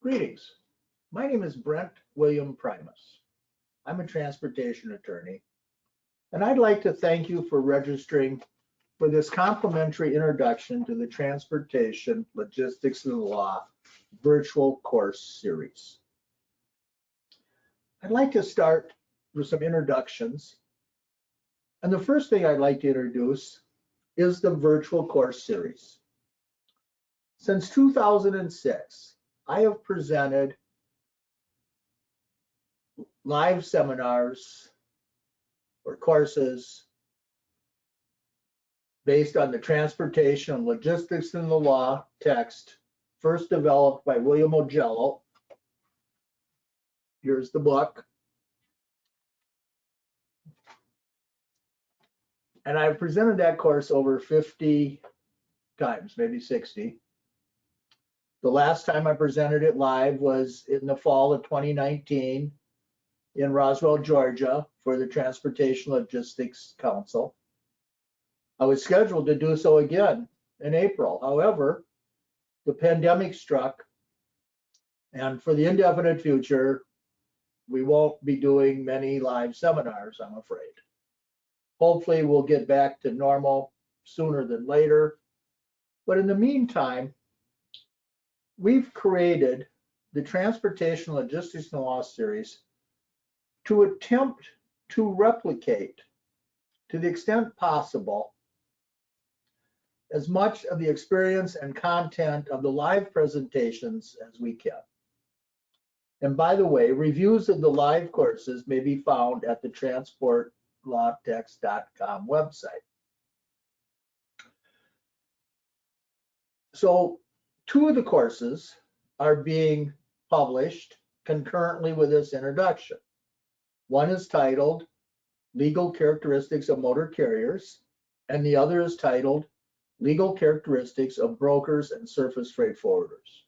Greetings. My name is Brent Wm. Primus. I'm a transportation attorney, and I'd like to thank you for registering for this complimentary introduction to the Transportation, Logistics, and Law virtual course series. I'd like to start with some introductions. And the first thing I'd like to introduce is the virtual course series. Since 2006, I have presented live seminars or courses based on the Transportation, Logistics, and the Law text, first developed by William Ogello. Here's the book. And I've presented that course over 50 times, maybe 60. The last time I presented it live was in the fall of 2019 in Roswell, Georgia for the Transportation Logistics Council. I was scheduled to do so again in April. However, the pandemic struck, and for the indefinite future, we won't be doing many live seminars, I'm afraid. Hopefully we'll get back to normal sooner than later. But in the meantime, we've created the Transportation, Logistics, and Law series to attempt to replicate, to the extent possible, as much of the experience and content of the live presentations as we can. And by the way, reviews of the live courses may be found at the transportlawtext.com website. So 2 of the courses are being published concurrently with this introduction. One is titled Legal Characteristics of Motor Carriers, and the other is titled Legal Characteristics of Brokers and Surface Freight Forwarders.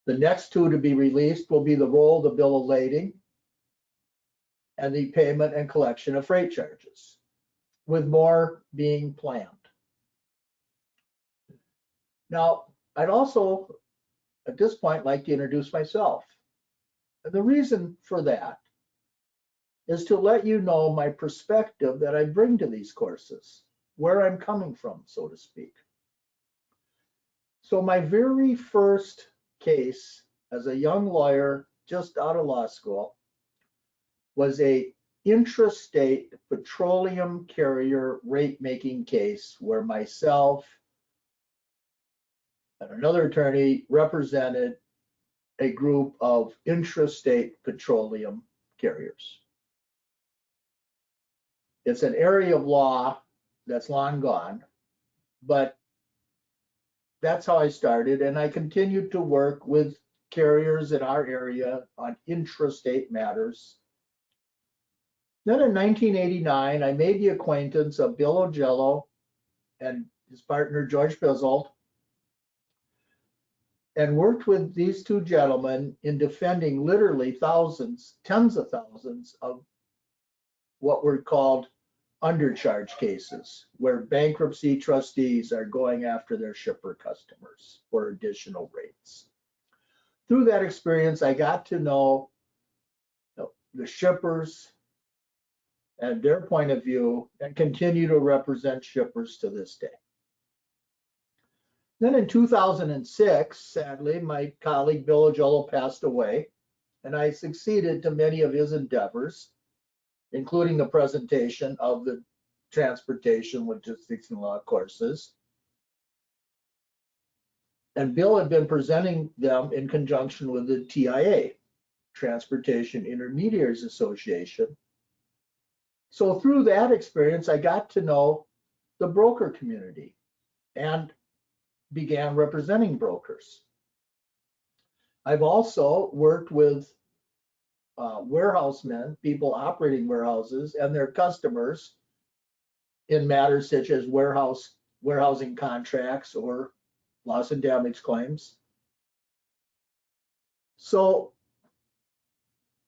The next 2 to be released will be the role of the bill of lading and the payment and collection of freight charges, with more being planned. Now, I'd also, at this point, like to introduce myself. And the reason for that is to let you know my perspective that I bring to these courses, where I'm coming from, so to speak. So my very first case as a young lawyer just out of law school was a intrastate petroleum carrier rate making case where myself and another attorney represented a group of intrastate petroleum carriers. It's an area of law that's long gone, but that's how I started, and I continued to work with carriers in our area on intrastate matters. Then in 1989, I made the acquaintance of Bill Ogello and his partner George Bizzle, and worked with these 2 gentlemen in defending literally thousands, tens of thousands of what were called undercharge cases, where bankruptcy trustees are going after their shipper customers for additional rates. Through that experience, I got to know the shippers and their point of view, and continue to represent shippers to this day. Then in 2006, sadly, my colleague Bill Ogello passed away, and I succeeded to many of his endeavors, including the presentation of the Transportation, Logistics, and Law courses. And Bill had been presenting them in conjunction with the TIA, Transportation Intermediaries Association. So through that experience, I got to know the broker community and began representing brokers. I've also worked with warehousemen, people operating warehouses, and their customers in matters such as warehousing contracts or loss and damage claims. So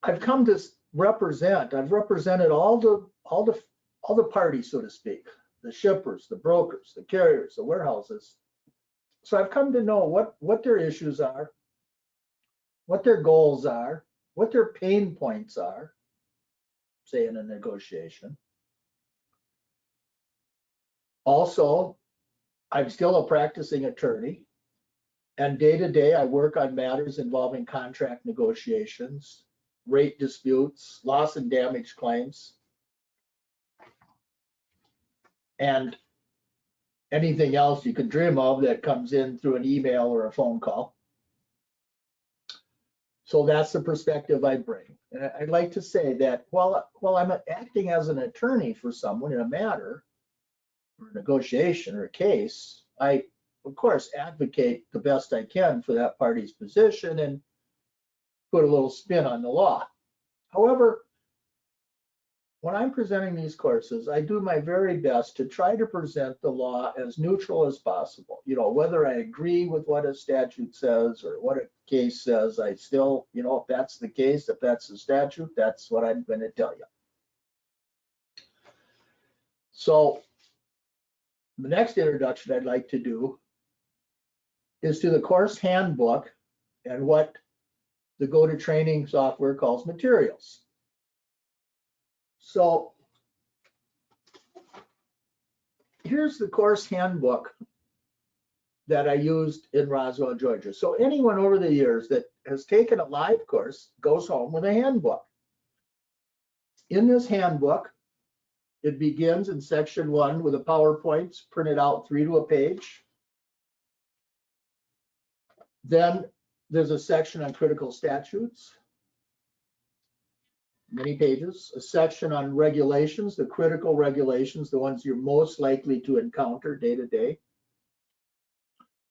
I've come to I've represented all the parties, so to speak, the shippers, the brokers, the carriers, the warehouses. So I've come to know what their issues are, what their goals are, what their pain points are, say in a negotiation. Also, I'm still a practicing attorney, and day to day I work on matters involving contract negotiations, rate disputes, loss and damage claims, and anything else you could dream of that comes in through an email or a phone call. So that's the perspective I bring. And I'd like to say that while I'm acting as an attorney for someone in a matter, or a negotiation or a case, I, of course, advocate the best I can for that party's position and put a little spin on the law. However, when I'm presenting these courses, I do my very best to try to present the law as neutral as possible. You know, whether I agree with what a statute says or what a case says, I still, you know, if that's the case, if that's the statute, that's what I'm going to tell you. So the next introduction I'd like to do is to the course handbook and what the go-to-training software calls materials. So here's the course handbook that I used in Roswell, Georgia. So anyone over the years that has taken a live course goes home with a handbook. In this handbook, it begins in section 1 with the PowerPoints printed out 3 to a page. Then there's a section on critical statutes, many pages, a section on regulations, the critical regulations, the ones you're most likely to encounter day to day.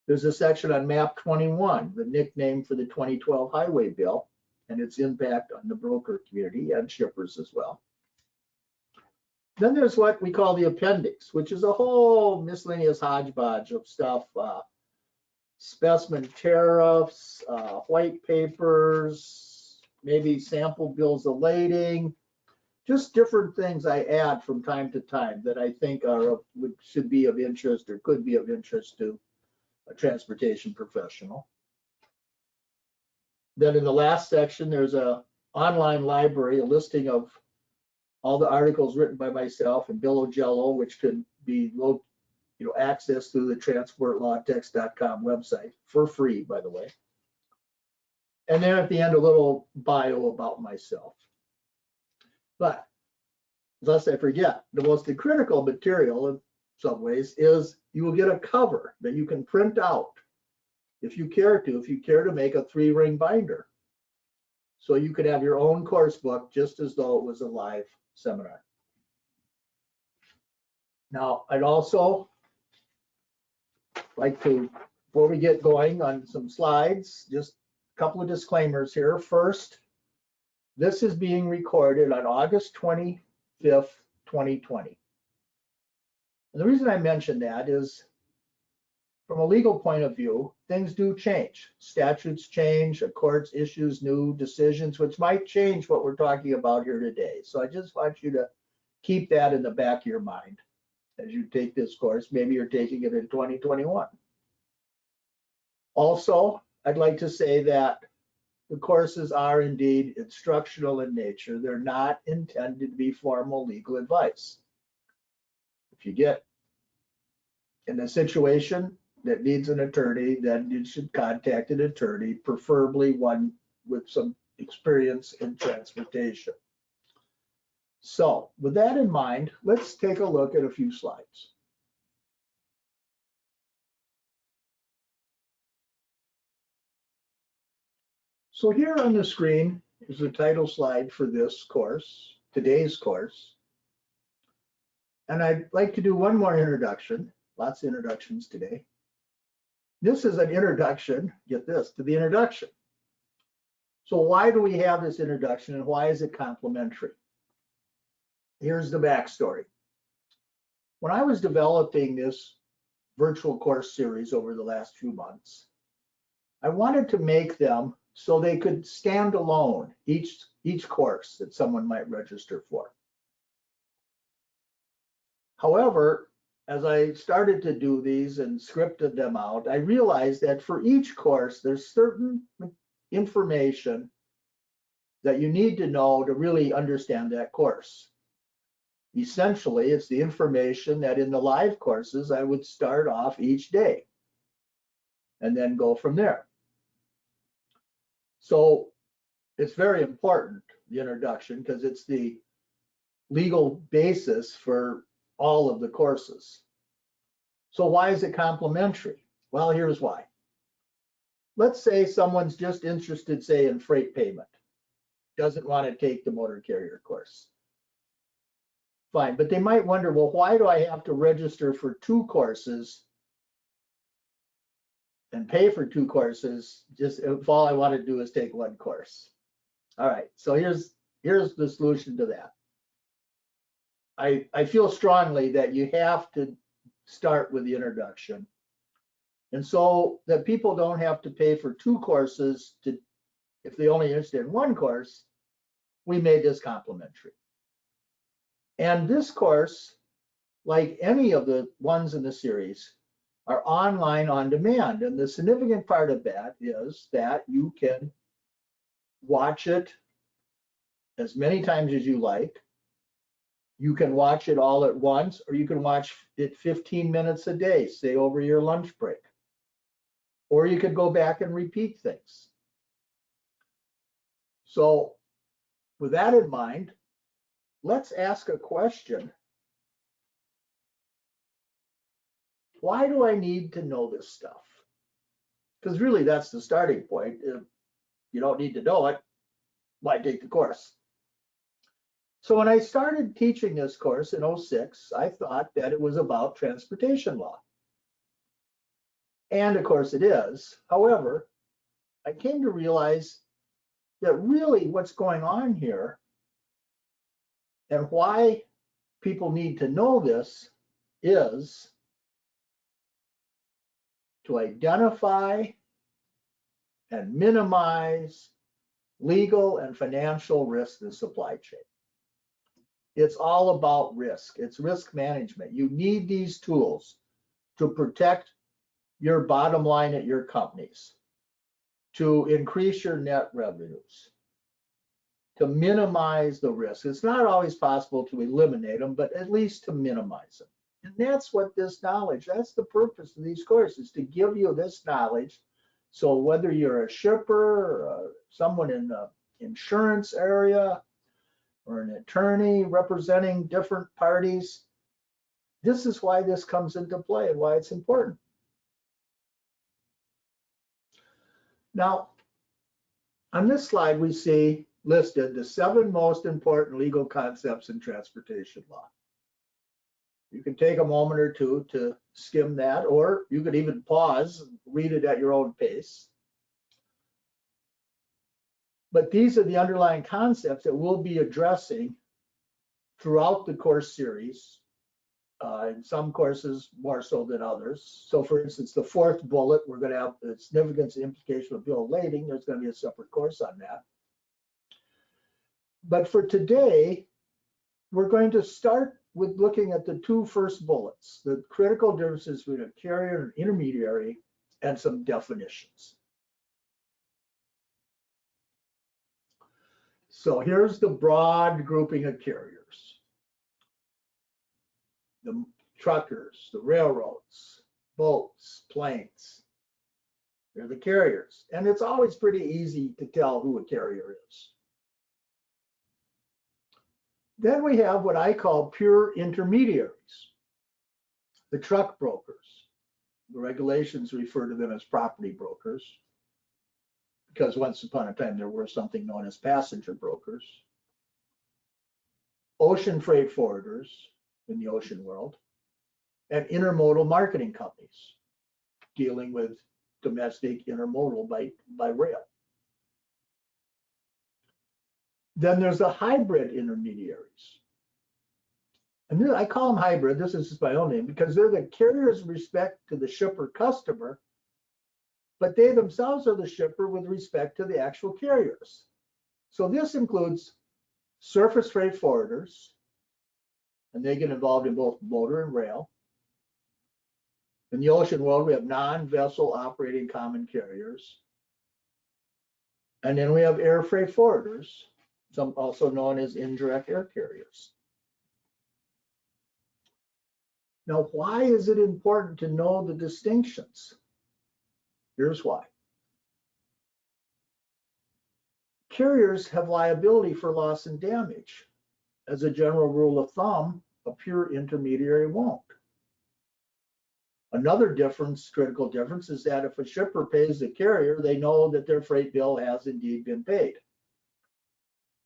There's a section on map 21, the nickname for the 2012 highway bill and its impact on the broker community and shippers as well. Then there's what we call the appendix, which is a whole miscellaneous hodgepodge of stuff, specimen tariffs, white papers, maybe sample bills of lading, just different things I add from time to time that I think should be of interest or could be of interest to a transportation professional. Then in the last section, there's an online library, a listing of all the articles written by myself and Bill Ogello, which could be accessed through the transportlawtext.com website for free, by the way. And then at the end, a little bio about myself. But lest I forget, the most critical material in some ways is you will get a cover that you can print out if you care to make a 3-ring binder. So you could have your own course book just as though it was a live seminar. Now, I'd also like to, before we get going on some slides, just a couple of disclaimers here. First, this is being recorded on August 25th, 2020. And the reason I mention that is, from a legal point of view, things do change. Statutes change, a court issues new decisions, which might change what we're talking about here today. So I just want you to keep that in the back of your mind as you take this course. Maybe you're taking it in 2021. Also, I'd like to say that the courses are indeed instructional in nature. They're not intended to be formal legal advice. If you get in a situation that needs an attorney, then you should contact an attorney, preferably one with some experience in transportation. So with that in mind, let's take a look at a few slides. So here on the screen is the title slide for this course, today's course. And I'd like to do one more introduction, lots of introductions today. This is an introduction, get this, to the introduction. So why do we have this introduction and why is it complimentary? Here's the backstory. When I was developing this virtual course series over the last few months, I wanted to make them so they could stand alone, each course that someone might register for. However, as I started to do these and scripted them out, I realized that for each course, there's certain information that you need to know to really understand that course. Essentially, it's the information that in the live courses, I would start off each day and then go from there. So it's very important, the introduction, because it's the legal basis for all of the courses. So why is it complementary? Well, here's why. Let's say someone's just interested, say, in freight payment, doesn't want to take the motor carrier course. Fine, but they might wonder, well, why do I have to register for 2 courses and pay for 2 courses just if all I want to do is take 1 course? All right, so here's the solution to that. I feel strongly that you have to start with the introduction. And so that people don't have to pay for 2 courses if they only interested in 1 course, we made this complimentary. And this course, like any of the ones in the series, are online on demand. And the significant part of that is that you can watch it as many times as you like. You can watch it all at once, or you can watch it 15 minutes a day, say over your lunch break. Or you could go back and repeat things. So with that in mind, let's ask a question. Why do I need to know this stuff? Because really that's the starting point. If you don't need to know it, why take the course? So when I started teaching this course in 06, I thought that it was about transportation law. And of course it is. However, I came to realize that really what's going on here and why people need to know this is to identify and minimize legal and financial risk in the supply chain. It's all about risk. It's risk management. You need these tools to protect your bottom line at your companies, to increase your net revenues, to minimize the risk. It's not always possible to eliminate them, but at least to minimize them. And that's what this knowledge, that's the purpose of these courses, to give you this knowledge. So whether you're a shipper, or someone in the insurance area, or an attorney representing different parties, this is why this comes into play and why it's important. Now, on this slide, we see listed the 7 most important legal concepts in transportation law. You can take a moment or 2 to skim that, or you could even pause and read it at your own pace. But these are the underlying concepts that we'll be addressing throughout the course series. In some courses more so than others. So for instance, the 4th bullet, we're going to have the significance and implication of bill of lading. There's going to be a separate course on that. But for today, we're going to start with looking at the 2 first bullets, the critical differences between a carrier and an intermediary, and some definitions. So here's the broad grouping of carriers. The truckers, the railroads, boats, planes, they're the carriers. And it's always pretty easy to tell who a carrier is. Then we have what I call pure intermediaries, the truck brokers. The regulations refer to them as property brokers, because once upon a time there were something known as passenger brokers. Ocean freight forwarders in the ocean world, and intermodal marketing companies dealing with domestic intermodal by rail. Then there's the hybrid intermediaries. And I call them hybrid, this is just my own name, because they're the carriers with respect to the shipper customer, but they themselves are the shipper with respect to the actual carriers. So this includes surface freight forwarders, and they get involved in both motor and rail. In the ocean world, we have non-vessel operating common carriers. And then we have air freight forwarders, some also known as indirect air carriers. Now, why is it important to know the distinctions? Here's why. Carriers have liability for loss and damage. As a general rule of thumb, a pure intermediary won't. Another difference, critical difference, is that if a shipper pays the carrier, they know that their freight bill has indeed been paid.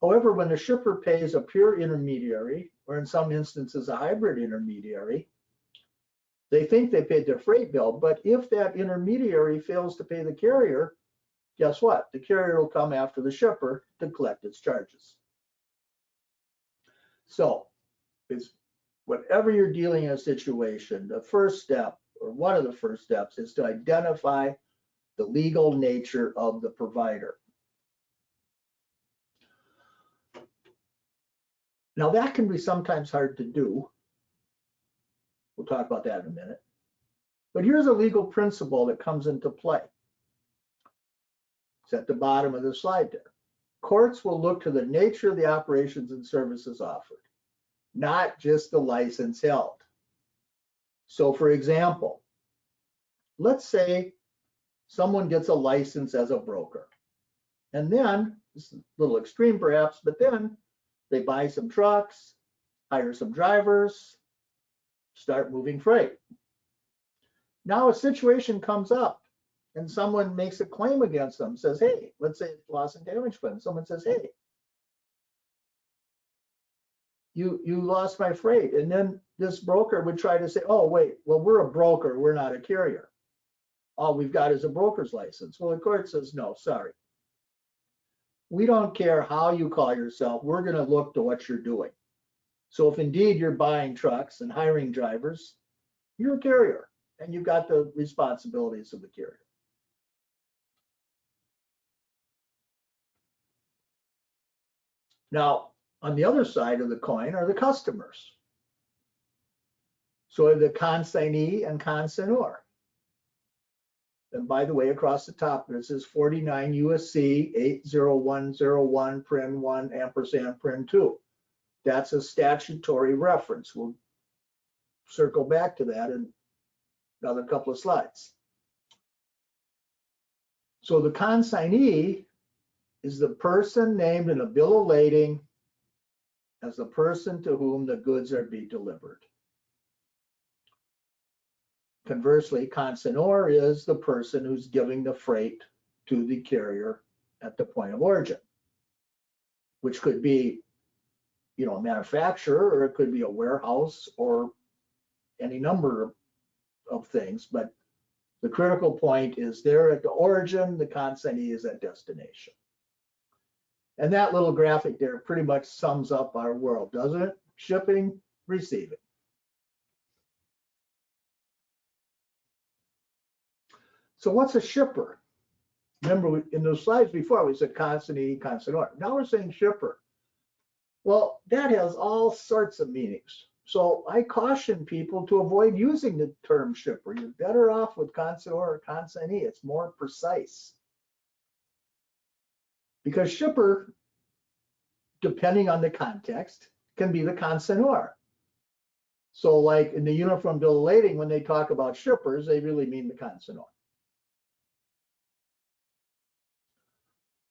However, when the shipper pays a pure intermediary, or in some instances a hybrid intermediary, they think they paid their freight bill, but if that intermediary fails to pay the carrier, guess what? The carrier will come after the shipper to collect its charges. So, it's whenever you're dealing in a situation, the first step, or one of the first steps, is to identify the legal nature of the provider. Now, that can be sometimes hard to do. We'll talk about that in a minute. But here's a legal principle that comes into play. It's at the bottom of the slide there. Courts will look to the nature of the operations and services offered, not just the license held. So for example, let's say someone gets a license as a broker. And then, this is a little extreme perhaps, but then they buy some trucks, hire some drivers, start moving freight. Now a situation comes up and someone makes a claim against them, says, hey, let's say it's loss and damage claim. Someone says, hey, you lost my freight. And then this broker would try to say, oh, wait, well, we're a broker, we're not a carrier. All we've got is a broker's license. Well, the court says, no, sorry. We don't care how you call yourself. We're going to look to what you're doing. So if indeed you're buying trucks and hiring drivers, you're a carrier and you've got the responsibilities of the carrier. Now, on the other side of the coin are the customers. So the consignee and consignor. And by the way, across the top, this is 49 USC 80101 prin 1 ampersand prin 2. That's a statutory reference. We'll circle back to that in another couple of slides. So the consignee is the person named in a bill of lading as the person to whom the goods are being delivered. Conversely, consignor is the person who's giving the freight to the carrier at the point of origin, which could be, you know, a manufacturer, or it could be a warehouse, or any number of things. But the critical point is they're at the origin, the consignee is at destination. And that little graphic there pretty much sums up our world, doesn't it? Shipping, receiving. So what's a shipper? Remember, in those slides before, we said consignee, consignor. Now we're saying shipper. Well, that has all sorts of meanings. So I caution people to avoid using the term shipper. You're better off with consignor or consignee. It's more precise. Because shipper, depending on the context, can be the consignor. So like in the Uniform Bill of Lading, when they talk about shippers, they really mean the consignor.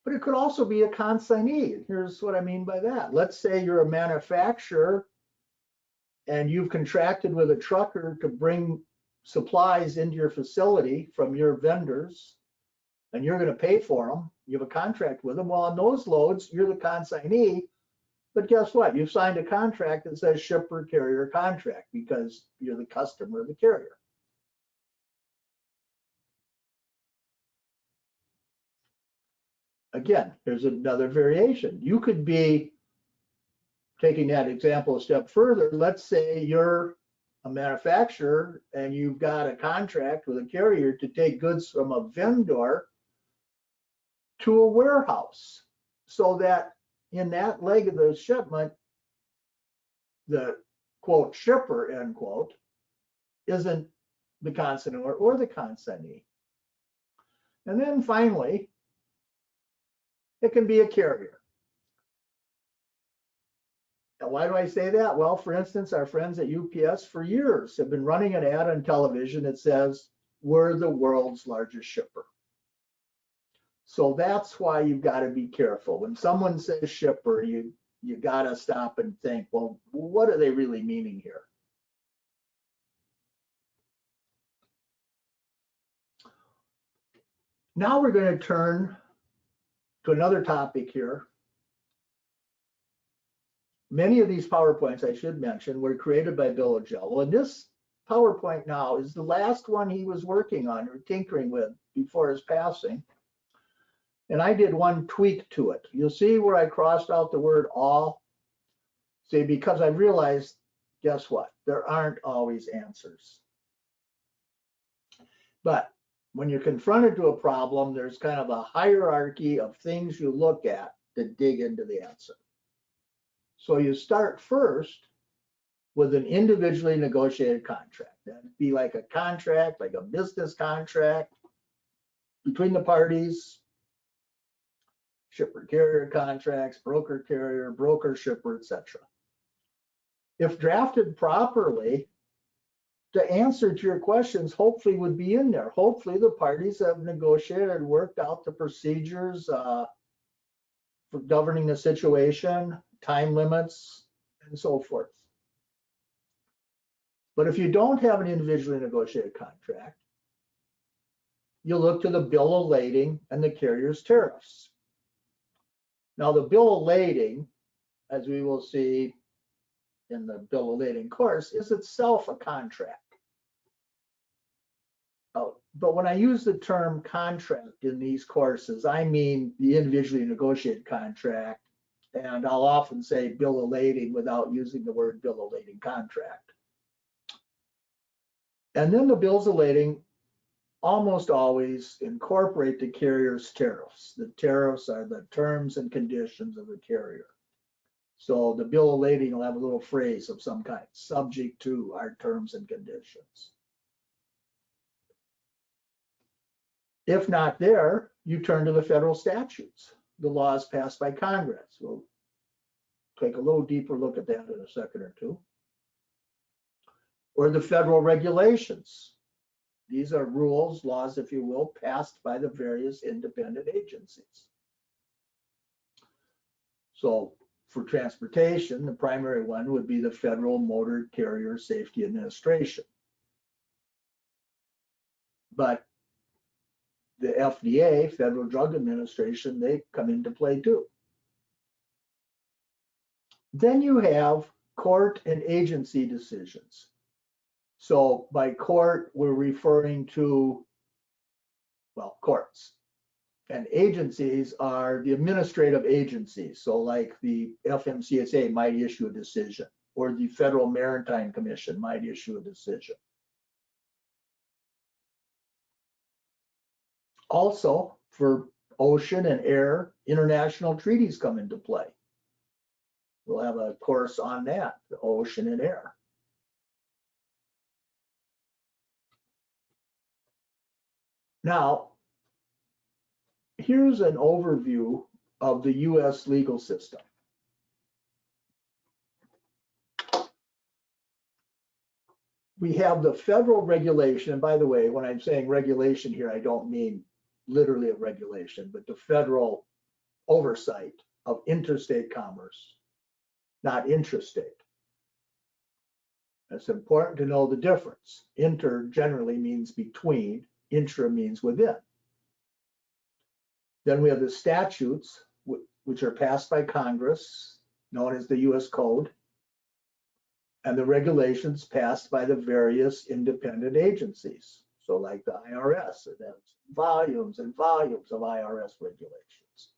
But it could also be a consignee. Here's what I mean by that. Let's say you're a manufacturer and you've contracted with a trucker to bring supplies into your facility from your vendors, and you're going to pay for them. You have a contract with them. Well, on those loads, you're the consignee. But guess what? You've signed a contract that says shipper carrier contract because you're the customer of the carrier. Again, there's another variation. You could be taking that example a step further. Let's say you're a manufacturer and you've got a contract with a carrier to take goods from a vendor to a warehouse, so that in that leg of the shipment, the quote shipper end quote isn't the consignor or the consignee. And then finally, it can be a carrier. And why do I say that? Well, for instance, our friends at UPS for years have been running an ad on television that says, we're the world's largest shipper. So that's why you've got to be careful. When someone says shipper, you got to stop and think, well, what are they really meaning here? Now we're going to turn to another topic here. Many of these PowerPoints, I should mention, were created by Bill Ogel. And this PowerPoint now is the last one he was working on or tinkering with before his passing. And I did one tweak to it. You'll see where I crossed out the word all. See, because I realized, guess what? There aren't always answers. But when you're confronted to a problem, there's kind of a hierarchy of things you look at to dig into the answer. So you start first with an individually negotiated contract. That'd be like a contract, like a business contract between the parties, shipper carrier contracts, broker carrier, broker shipper, etc. If drafted properly, the answer to your questions hopefully would be in there. Hopefully the parties have negotiated and worked out the procedures for governing the situation, time limits, and so forth. But if you don't have an individually negotiated contract, you look to the bill of lading and the carrier's tariffs. Now the bill of lading, as we will see in the bill of lading course, is itself a contract. But when I use the term contract in these courses, I mean the individually negotiated contract, and I'll often say bill of lading without using the word bill of lading contract. And then the bills of lading almost always incorporate the carrier's tariffs. The tariffs are the terms and conditions of the carrier. So the bill of lading will have a little phrase of some kind, subject to our terms and conditions. If not there, you turn to the federal statutes, the laws passed by Congress. We'll take a little deeper look at that in a second or two. Or the federal regulations. These are rules, laws, if you will, passed by the various independent agencies. So for transportation, the primary one would be the Federal Motor Carrier Safety Administration. But the FDA, Federal Drug Administration, they come into play too. Then you have court and agency decisions. So by court, we're referring to, well, courts. And agencies are the administrative agencies. So like the FMCSA might issue a decision, or the Federal Maritime Commission might issue a decision. Also, for ocean and air, international treaties come into play. We'll have a course on that, the ocean and air. Now, here's an overview of the US legal system. We have the federal regulation, and by the way, when I'm saying regulation here, I don't mean literally a regulation, but the federal oversight of interstate commerce, not intrastate. It's important to know the difference. Inter generally means between, intra means within. Then we have the statutes, which are passed by Congress, known as the US Code, and the regulations passed by the various independent agencies. So like the IRS, it has volumes and volumes of IRS regulations.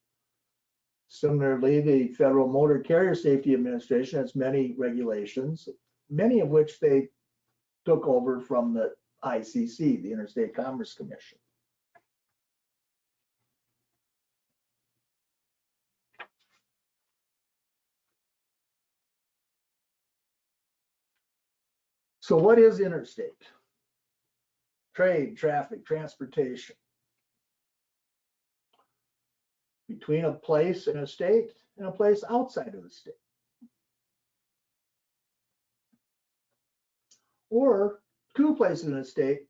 Similarly, the Federal Motor Carrier Safety Administration has many regulations, many of which they took over from the ICC, the Interstate Commerce Commission. So what is interstate? trade, traffic, transportation between a place in a state and a place outside of the state. Or two places in a state,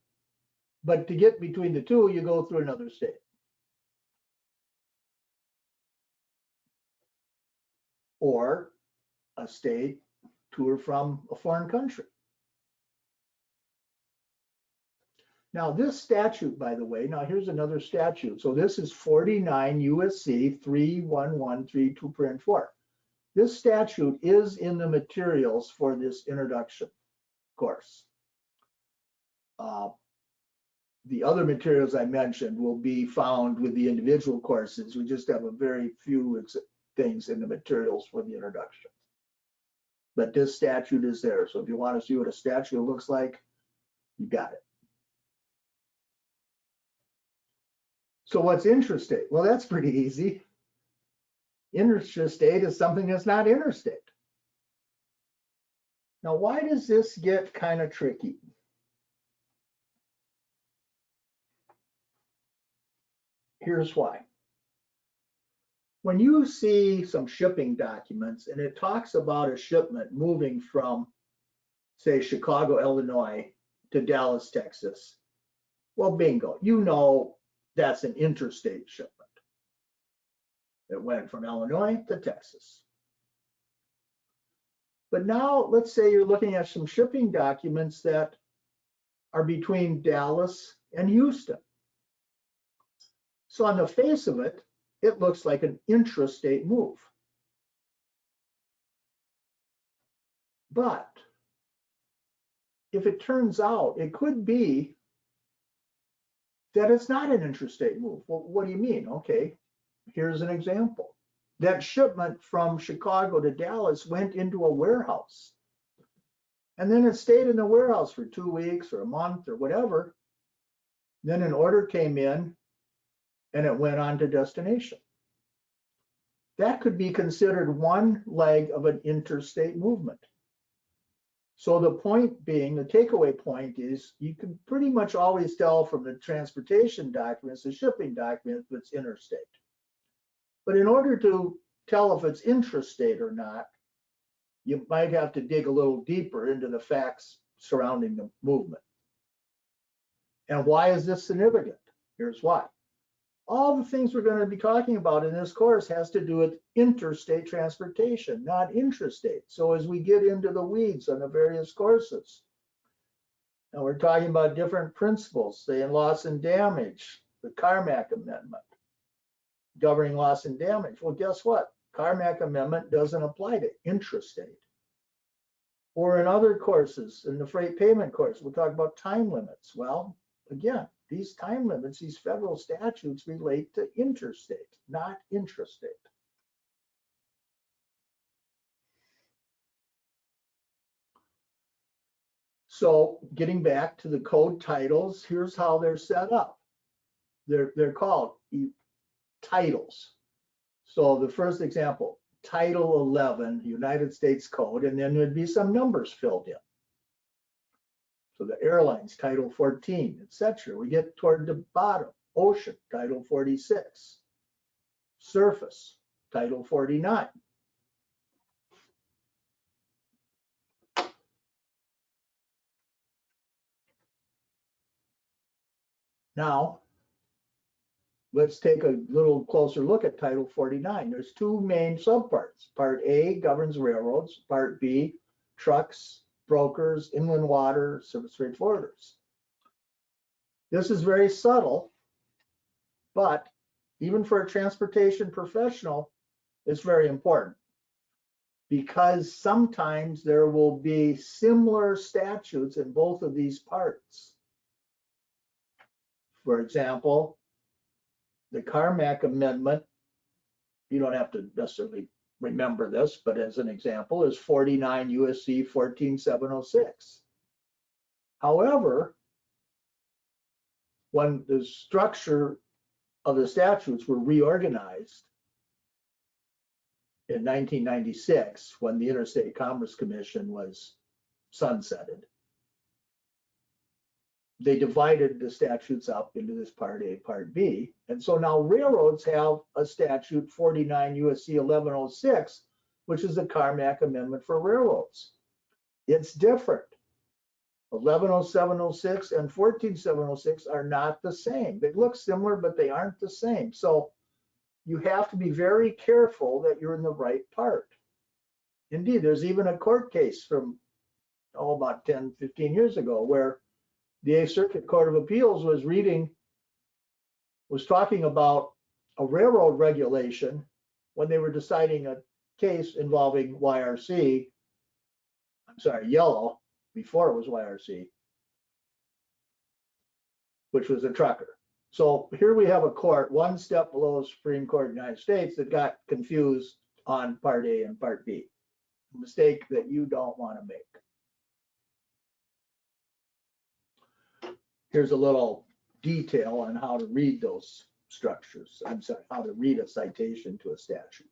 but to get between the two, you go through another state. Or a state to or from a foreign country. Now this statute, by the way, now here's another statute. So this is 49 USC 31132.4. This statute is in the materials for this introduction course. The other materials I mentioned will be found with the individual courses. We just have a very few things in the materials for the introduction. But this statute is there. So if you want to see what a statute looks like, you got it. So what's intrastate? Well, that's pretty easy. Intrastate is something that's not interstate. Now, why does this get kind of tricky? Here's why. When you see some shipping documents and it talks about a shipment moving from, say, Chicago, Illinois to Dallas, Texas, well, bingo, you know that's an interstate shipment. It went from Illinois to Texas. But now let's say you're looking at some shipping documents that are between Dallas and Houston. So on the face of it, it looks like an intrastate move. But if it turns out, it could be that it's not an intrastate move. Well, what do you mean? Okay, here's an example. That shipment from Chicago to Dallas went into a warehouse. And then it stayed in the warehouse for 2 weeks or a month or whatever. Then an order came in and it went on to destination. That could be considered one leg of an interstate movement. So the point being, the takeaway point is you can pretty much always tell from the transportation documents, the shipping documents, if it's interstate. But in order to tell if it's intrastate or not, you might have to dig a little deeper into the facts surrounding the movement. And why is this significant? Here's why. All the things we're going to be talking about in this course has to do with interstate transportation, not intrastate. So as we get into the weeds on the various courses, and we're talking about different principles, say in loss and damage, the Carmack Amendment, governing loss and damage. Well, guess what? Carmack Amendment doesn't apply to intrastate. Or in other courses, in the freight payment course, we'll talk about time limits. Well, again, these time limits, these federal statutes relate to interstate, not intrastate. So getting back to the code titles, here's how they're set up. They're called titles. So the first example, Title 11, United States Code, and then there'd be some numbers filled in. So the airlines, Title 14, etc. We get toward the bottom, ocean, Title 46. Surface, Title 49. Now, let's take a little closer look at Title 49. There's two main subparts. Part A governs railroads. Part B, trucks, brokers, inland water, service freight forwarders. This is very subtle, but even for a transportation professional, it's very important because sometimes there will be similar statutes in both of these parts. For example, the Carmack Amendment, you don't have to necessarily remember this, but as an example, is 49 USC 14706. However, when the structure of the statutes were reorganized in 1996, when the Interstate Commerce Commission was sunsetted, they divided the statutes up into this Part A, Part B. And so now railroads have a statute 49 USC 1106, which is the Carmack Amendment for railroads. It's different. 110706 and 14706 are not the same. They look similar, but they aren't the same. So you have to be very careful that you're in the right part. Indeed, there's even a court case from about 10, 15 years ago where the 8th Circuit Court of Appeals was talking about a railroad regulation when they were deciding a case involving YRC, I'm sorry, Yellow, before it was YRC, which was a trucker. So here we have a court one step below the Supreme Court of the United States that got confused on Part A and Part B. A mistake that you don't want to make. Here's a little detail on how to read those structures. I'm sorry, how to read a citation to a statute.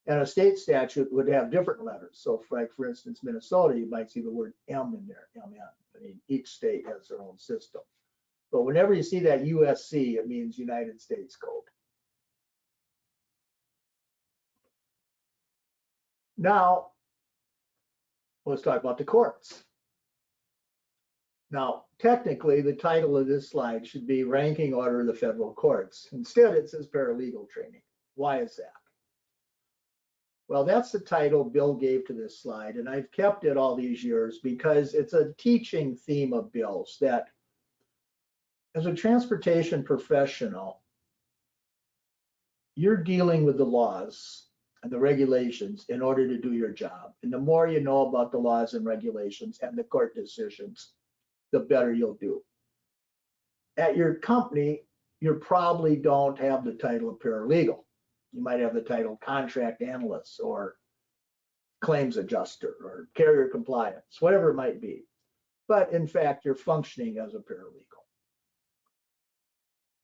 And a state statute would have different letters. So for instance, Minnesota, you might see the word M in there, MN. I mean, each state has their own system. But whenever you see that USC, it means United States Code. Now, let's talk about the courts. Now, technically, the title of this slide should be Ranking Order of the Federal Courts. Instead, it says Paralegal Training. Why is that? Well, that's the title Bill gave to this slide, and I've kept it all these years because it's a teaching theme of Bill's that as a transportation professional, you're dealing with the laws and the regulations in order to do your job. And the more you know about the laws and regulations and the court decisions, the better you'll do. At your company, you probably don't have the title of paralegal. You might have the title contract analyst or claims adjuster or carrier compliance, whatever it might be. But in fact, you're functioning as a paralegal.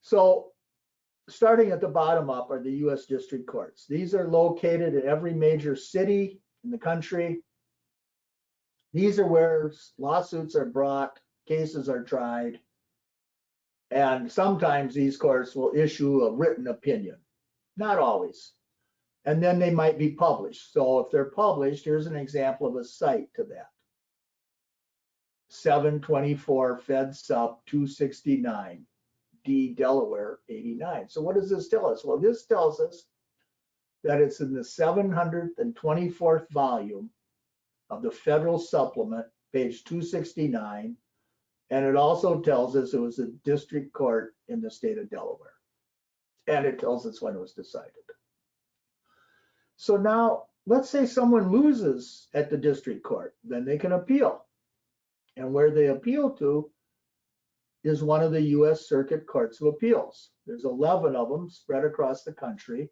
So starting at the bottom up are the U.S. district courts. These are located in every major city in the country. These are where lawsuits are brought, cases are tried, and sometimes these courts will issue a written opinion. Not always. And then they might be published. So if they're published, here's an example of a cite to that. 724 Fed Sup 269, D Delaware 89. So what does this tell us? Well, this tells us that it's in the 724th volume of the Federal Supplement, page 269. And it also tells us it was a district court in the state of Delaware. And it tells us when it was decided. So now, let's say someone loses at the district court, then they can appeal. And where they appeal to is one of the U.S. Circuit Courts of Appeals. There's 11 of them spread across the country.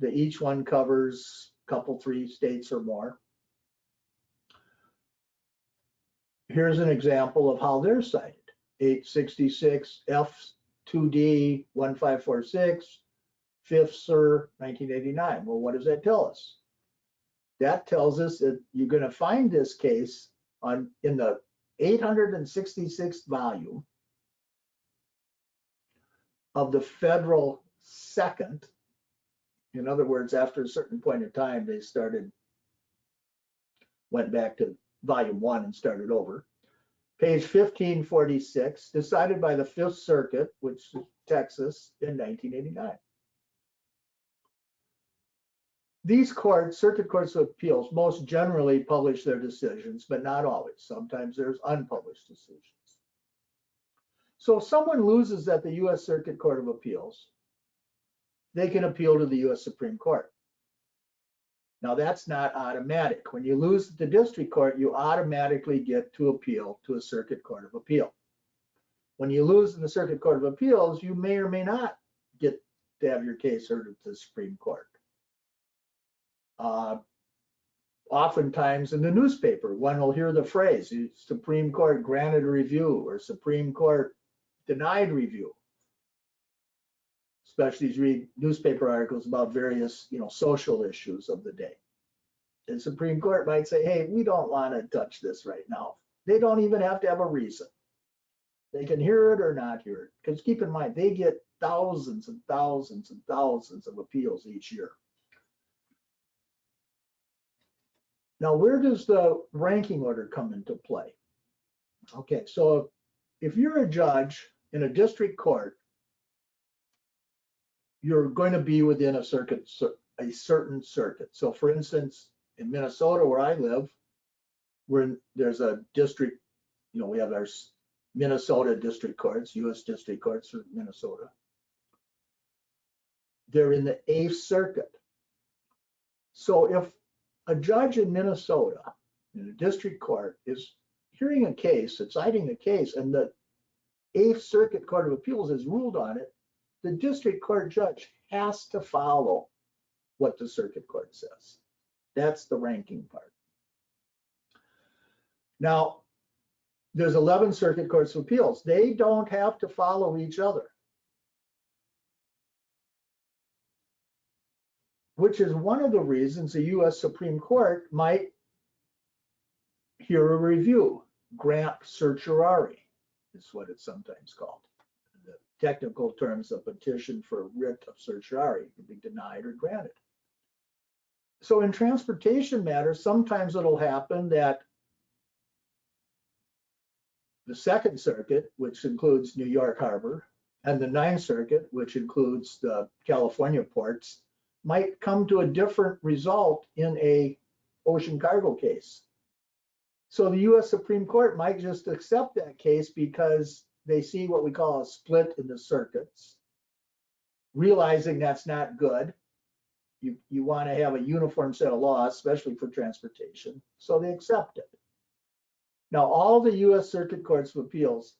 Each one covers a couple, 3 states or more. Here's an example of how they're cited. 866 F2D 1546, 5th Sir 1989. Well, what does that tell us? That tells us that you're going to find this case in the 866th volume of the Federal Second. In other words, after a certain point in time, they went back to volume 1 and started over. Page 1546, decided by the 5th Circuit, which is Texas, in 1989. These courts, Circuit Courts of Appeals, most generally publish their decisions, but not always. Sometimes there's unpublished decisions. So if someone loses at the U.S. Circuit Court of Appeals, they can appeal to the U.S. Supreme Court. Now that's not automatic. When you lose at the district court, you automatically get to appeal to a Circuit Court of Appeal. When you lose in the Circuit Court of Appeals, you may or may not get to have your case heard at the Supreme Court. Oftentimes in the newspaper, one will hear the phrase, Supreme Court granted review or Supreme Court denied review. Especially as you read newspaper articles about various, social issues of the day. The Supreme Court might say, hey, we don't want to touch this right now. They don't even have to have a reason. They can hear it or not hear it. Because keep in mind, they get thousands and thousands and thousands of appeals each year. Now, where does the ranking order come into play? Okay, so if you're a judge in a district court, you're going to be within a certain circuit. So for instance, in Minnesota, where I live, there's a district, we have our Minnesota district courts, U.S. district courts for Minnesota. They're in the 8th Circuit. So if a judge in Minnesota in a district court is hearing a case, deciding a case, and the 8th Circuit Court of Appeals has ruled on it, the district court judge has to follow what the circuit court says. That's the ranking part. Now, there's 11 circuit courts of appeals. They don't have to follow each other, which is one of the reasons the U.S. Supreme Court might hear a review, grant certiorari, is what it's sometimes called. The technical terms, a petition for writ of certiorari can be denied or granted. So in transportation matters, sometimes it'll happen that the 2nd Circuit, which includes New York Harbor, and the 9th Circuit, which includes the California ports, might come to a different result in a ocean cargo case. So the U.S. Supreme Court might just accept that case because they see what we call a split in the circuits, realizing that's not good. You want to have a uniform set of laws, especially for transportation, so they accept it. Now, all the U.S. Circuit Courts of Appeals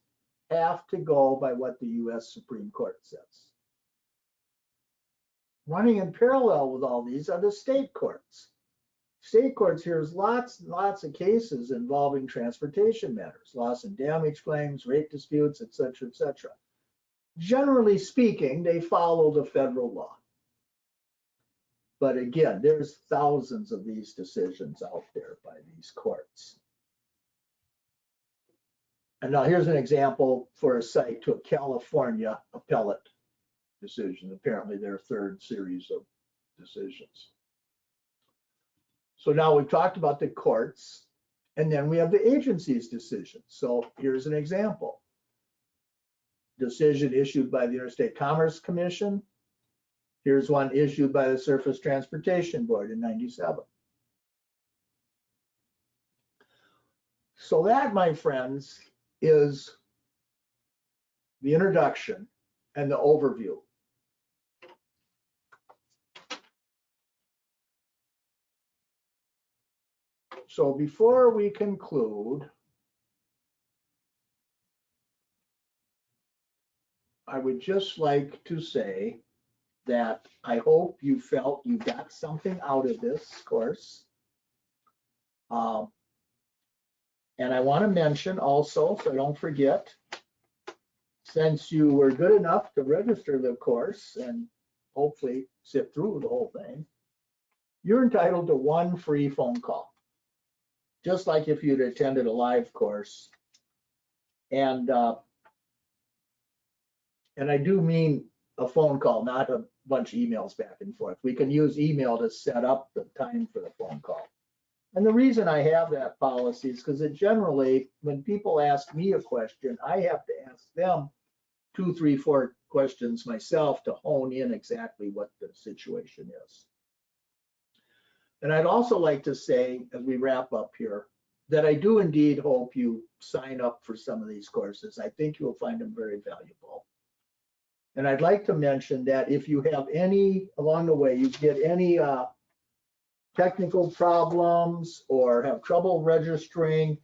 have to go by what the U.S. Supreme Court says. Running in parallel with all these are the state courts. State courts hears lots and lots of cases involving transportation matters, loss and damage claims, rate disputes, et cetera, et cetera. Generally speaking, they follow the federal law. But again, there's thousands of these decisions out there by these courts. And now here's an example for a cite to a California appellate decision, apparently their 3rd series of decisions. So now we've talked about the courts, and then we have the agency's decision. So here's an example. Decision issued by the Interstate Commerce Commission. Here's one issued by the Surface Transportation Board in '97. So that, my friends, is the introduction and the overview. So before we conclude, I would just like to say that I hope you felt you got something out of this course. And I want to mention also, so I don't forget, since you were good enough to register the course and hopefully sit through the whole thing, you're entitled to 1 free phone call, just like if you'd attended a live course. And I do mean a phone call, not a bunch of emails back and forth. We can use email to set up the time for the phone call. And the reason I have that policy is because it generally, when people ask me a question, I have to ask them 2, 3, 4 questions myself to hone in exactly what the situation is. And I'd also like to say, as we wrap up here, that I do indeed hope you sign up for some of these courses. I think you'll find them very valuable. And I'd like to mention that if you have any, along the way, you get any technical problems or have trouble registering,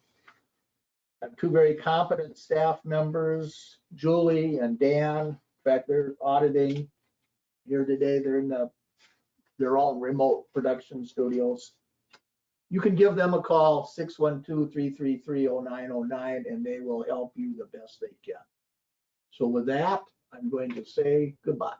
I have 2 very competent staff members, Julie and Dan. In fact, they're auditing here today. They're in their own remote production studios. You can give them a call, 612-333-0909, and they will help you the best they can. So with that, I'm going to say goodbye.